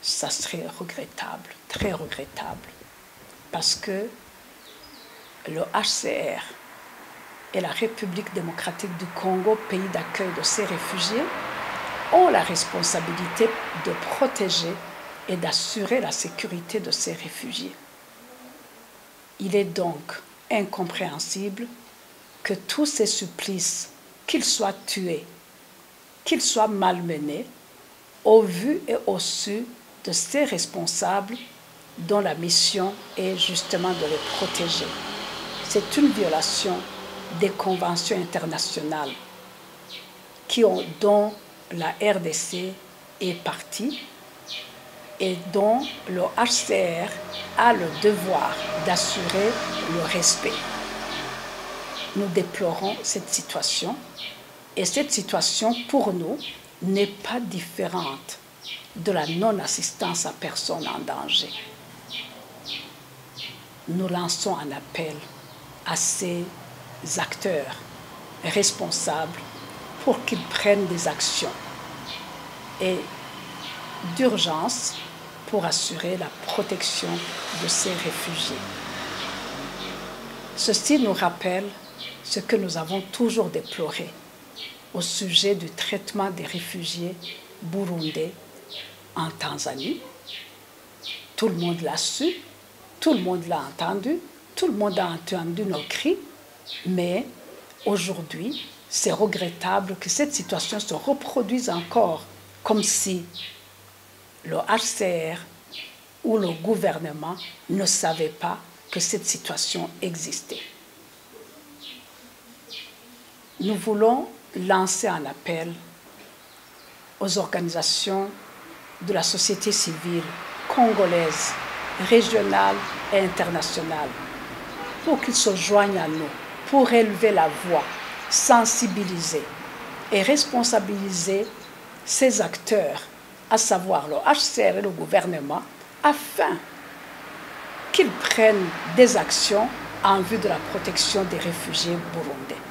ça serait regrettable, très regrettable, parce que le HCR et la République démocratique du Congo, pays d'accueil de ces réfugiés, ont la responsabilité de protéger et d'assurer la sécurité de ces réfugiés. Il est donc incompréhensible que tous ces supplices, qu'ils soient tués, qu'ils soient malmenés, au vu et au su de ces responsables dont la mission est justement de les protéger. C'est une violation des conventions internationales dont la RDC est partie et dont le HCR a le devoir d'assurer le respect. Nous déplorons cette situation et cette situation pour nous n'est pas différente de la non-assistance à personne en danger. Nous lançons un appel à ces acteurs responsables pour qu'ils prennent des actions et d'urgence pour assurer la protection de ces réfugiés. Ceci nous rappelle ce que nous avons toujours déploré au sujet du traitement des réfugiés burundais en Tanzanie. Tout le monde l'a su, tout le monde l'a entendu, tout le monde a entendu nos cris, mais aujourd'hui, c'est regrettable que cette situation se reproduise encore, comme si le HCR ou le gouvernement ne savaient pas que cette situation existait. Nous voulons lancer un appel aux organisations de la société civile congolaise, régionale et internationale, pour qu'ils se joignent à nous, pour élever la voix, sensibiliser et responsabiliser ces acteurs, à savoir le HCR et le gouvernement, afin qu'ils prennent des actions en vue de la protection des réfugiés burundais.